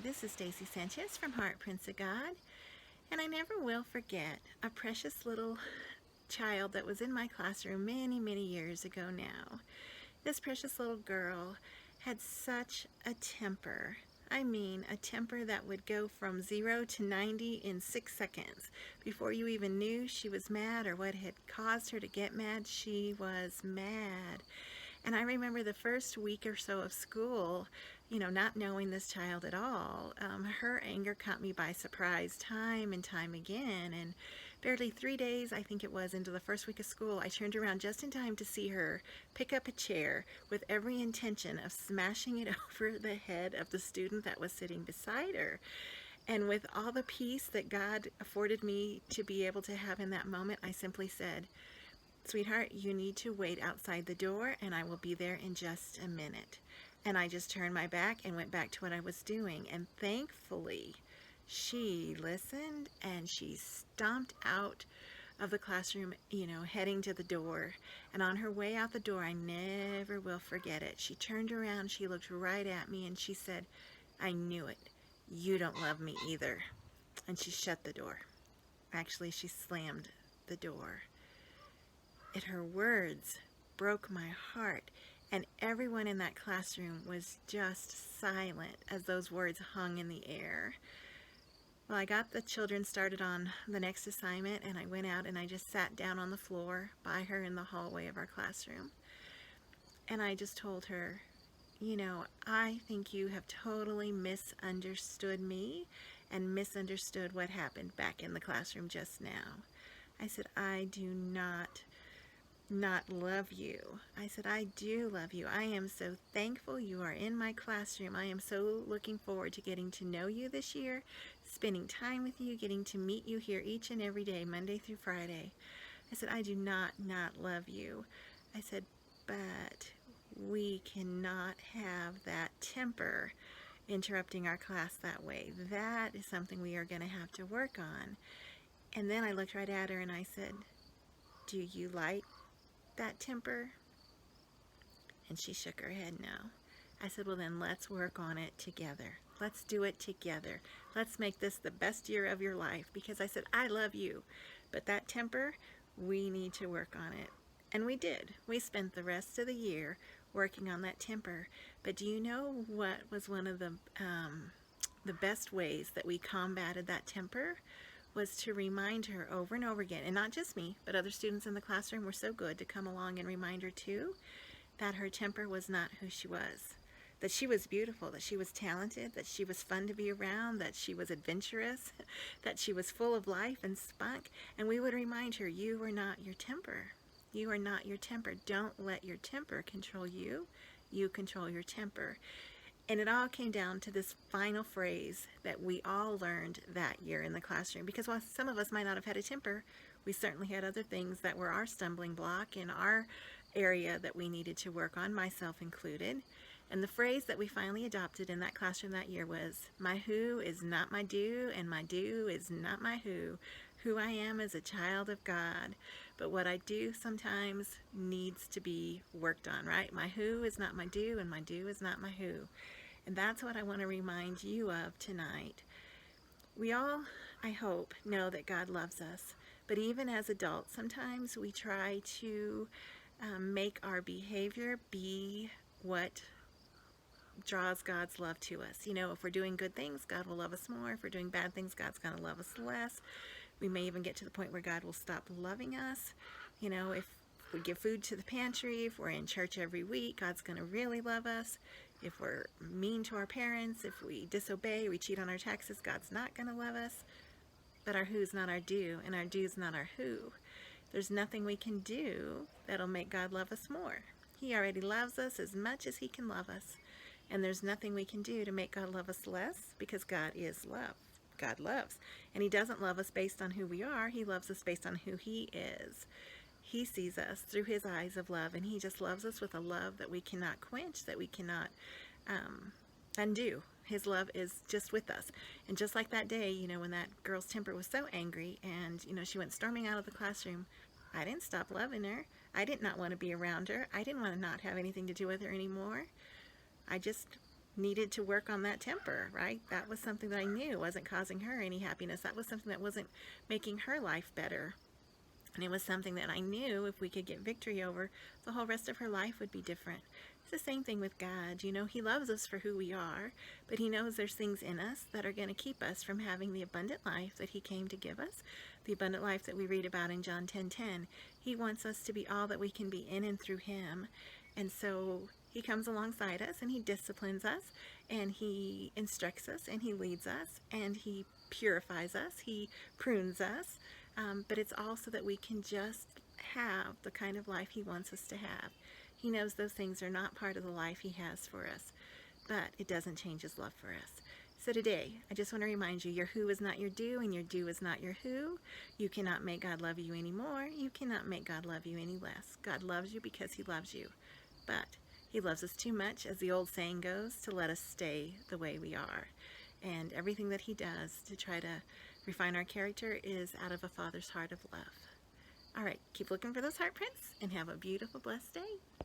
this is Stacy Sanchez from Heart Prince of God, and I never will forget a precious little child that was in my classroom many, many years ago now. This precious little girl had such a temper. I mean, a temper that would go from 0 to 90 in 6 seconds. Before you even knew she was mad or what had caused her to get mad, she was mad. And I remember the first week or so of school, not knowing this child at all, her anger caught me by surprise time and time again. And barely 3 days, I think it was, into the first week of school, I turned around just in time to see her pick up a chair with every intention of smashing it over the head of the student that was sitting beside her. And with all the peace that God afforded me to be able to have in that moment, I simply said, "Sweetheart, you need to wait outside the door and I will be there in just a minute." And I just turned my back and went back to what I was doing. And thankfully, she listened and she stomped out of the classroom, heading to the door. And on her way out the door, I never will forget it. She turned around, she looked right at me, and she said, "I knew it. You don't love me either." And she shut the door. Actually, she slammed the door. And her words broke my heart, and everyone in that classroom was just silent as those words hung in the air. Well, I got the children started on the next assignment, and I went out and I just sat down on the floor by her in the hallway of our classroom. And I just told her, I think you have totally misunderstood me and misunderstood what happened back in the classroom just now. I said, "I do not love you." I said, "I do love you. I am so thankful you are in my classroom. I am so looking forward to getting to know you this year, spending time with you, getting to meet you here each and every day, Monday through Friday." I said, "I do not love you." I said, "But we cannot have that temper interrupting our class that way. That is something we are going to have to work on." And then I looked right at her and I said, "Do you like that temper?" And she shook her head no. I said, "Well, then let's work on it together. Let's do it together. Let's make this the best year of your life." Because I said, "I love you, but that temper, we need to work on it." And we did. We spent the rest of the year working on that temper. But do you know what was one of the best ways that we combated that temper? Was to remind her over and over again, and not just me, but other students in the classroom were so good to come along and remind her too, that her temper was not who she was. That she was beautiful, that she was talented, that she was fun to be around, that she was adventurous, that she was full of life and spunk. And we would remind her, "You are not your temper. You are not your temper. Don't let your temper control you. You control your temper." And it all came down to this final phrase that we all learned that year in the classroom. Because while some of us might not have had a temper, we certainly had other things that were our stumbling block in our area that we needed to work on, myself included. And the phrase that we finally adopted in that classroom that year was, "My who is not my do, and my do is not my who. Who I am is a child of God, but what I do sometimes needs to be worked on," right? My who is not my do, and my do is not my who. And that's what I want to remind you of tonight. We all, I hope, know that God loves us, but even as adults, sometimes we try to make our behavior be what draws God's love to us. If we're doing good things, God will love us more. If we're doing bad things, God's going to love us less. We may even get to the point where God will stop loving us. If we give food to the pantry, if we're in church every week, God's going to really love us. If we're mean to our parents, if we disobey, we cheat on our taxes, God's not going to love us. But our who's not our do, and our do's not our who. There's nothing we can do that'll make God love us more. He already loves us as much as he can love us. And there's nothing we can do to make God love us less, because God is love. God loves. And he doesn't love us based on who we are. He loves us based on who he is. He sees us through his eyes of love, and he just loves us with a love that we cannot quench, that we cannot undo. His love is just with us. And just like that day, when that girl's temper was so angry and, she went storming out of the classroom, I didn't stop loving her. I did not want to be around her. I didn't want to not have anything to do with her anymore. I just needed to work on that temper, right? That was something that I knew wasn't causing her any happiness. That was something that wasn't making her life better. And it was something that I knew if we could get victory over, the whole rest of her life would be different. It's the same thing with God. You know, He loves us for who we are, but He knows there's things in us that are going to keep us from having the abundant life that He came to give us, the abundant life that we read about in John 10:10. He wants us to be all that we can be in and through Him. And so He comes alongside us and He disciplines us and He instructs us and He leads us and He purifies us. He prunes us. But it's all so that we can just have the kind of life He wants us to have. He knows those things are not part of the life He has for us, but it doesn't change His love for us. So today, I just want to remind you, your who is not your do, and your do is not your who. You cannot make God love you any more. You cannot make God love you any less. God loves you because He loves you, but He loves us too much, as the old saying goes, to let us stay the way we are. And everything that He does to try to refine our character is out of a Father's heart of love. All right, keep looking for those heart prints and have a beautiful, blessed day.